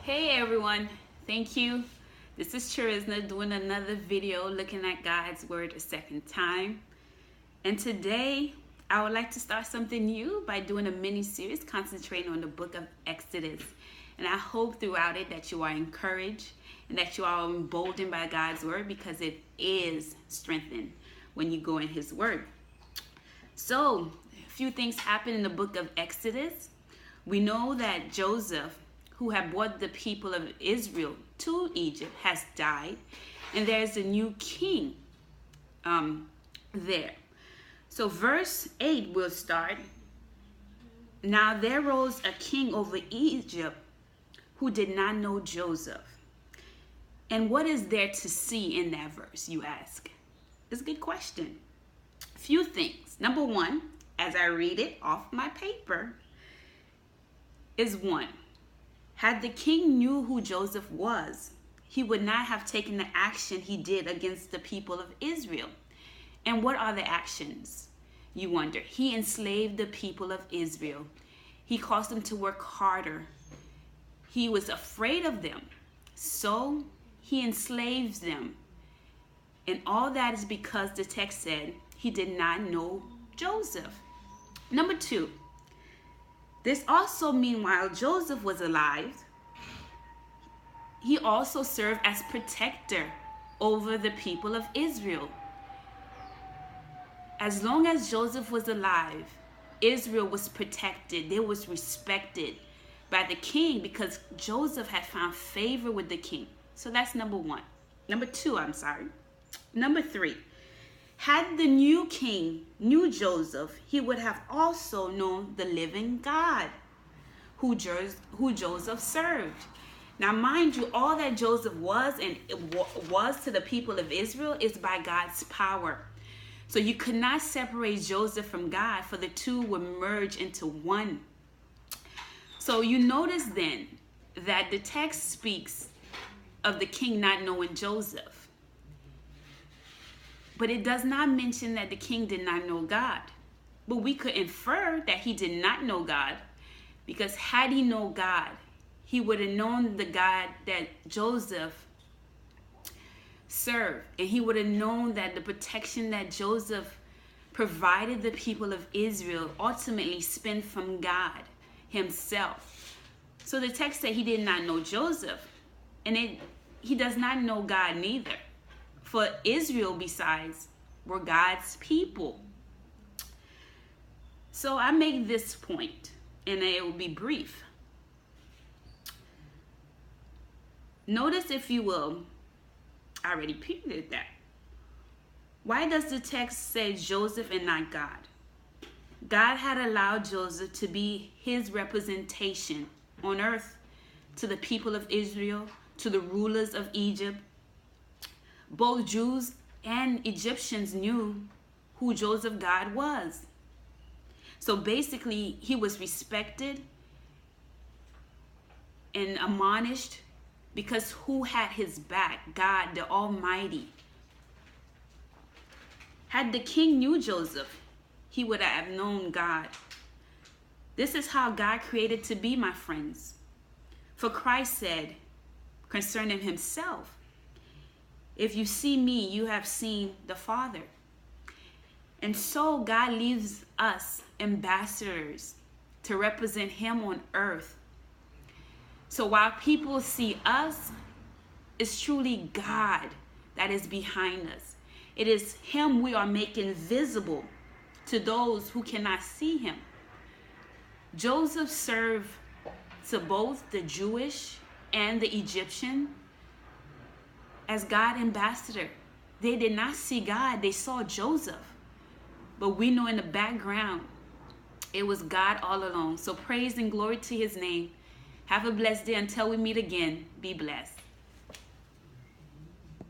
Hey everyone, thank you. This is Charisma doing another video looking at God's Word a second time. And today I would like to start something new by doing a mini series concentrating on the book of Exodus. And I hope throughout it that you are encouraged and that you are emboldened by God's Word, because it is strengthened when you go in His Word. So, a few things happen in the book of Exodus. We know that Joseph, who had brought the people of Israel to Egypt, has died, and there's a new king there. So verse 8 will start. Now there rose a king over Egypt who did not know Joseph. And what is there to see in that verse, you ask? It's a good question. Few things. Number one, as I read it off my paper, is one. Had the king knew who Joseph was, he would not have taken the action he did against the people of Israel. And what are the actions, you wonder? He enslaved the people of Israel. He caused them to work harder. He was afraid of them, so he enslaves them. And all that is because the text said he did not know Joseph. Number two, this also, meanwhile, Joseph was alive. He also served as protector over the people of Israel. As long as Joseph was alive, Israel was protected. They was respected by the king because Joseph had found favor with the king. So that's number one. Number three. Had the new king knew Joseph, he would have also known the living God who Joseph served. Now, mind you, all that Joseph was and was to the people of Israel is by God's power. So you could not separate Joseph from God, for the two would merge into one. So you notice then that the text speaks of the king not knowing Joseph. But it does not mention that the king did not know God. But we could infer that he did not know God, because had he known God, he would have known the God that Joseph served. And he would have known that the protection that Joseph provided the people of Israel ultimately spent from God himself. So the text said he did not know Joseph. And he does not know God neither. For Israel, besides, were God's people. So I make this point, and it will be brief. Notice, if you will, I already repeated that. Why does the text say Joseph and not God? God had allowed Joseph to be his representation on earth to the people of Israel, to the rulers of Egypt. Both Jews and Egyptians knew who Joseph God was. So basically, he was respected and admonished because who had his back? God, the Almighty. Had the king knew Joseph, he would have known God. This is how God created to be, my friends. For Christ said concerning himself, "If you see me, you have seen the Father." And so God leaves us ambassadors to represent him on earth. So while people see us, it's truly God that is behind us. It is him we are making visible to those who cannot see him. Joseph served to both the Jewish and the Egyptian as God ambassador. They did not see God, they saw Joseph. But we know in the background, it was God all along. So praise and glory to his name. Have a blessed day until we meet again. Be blessed.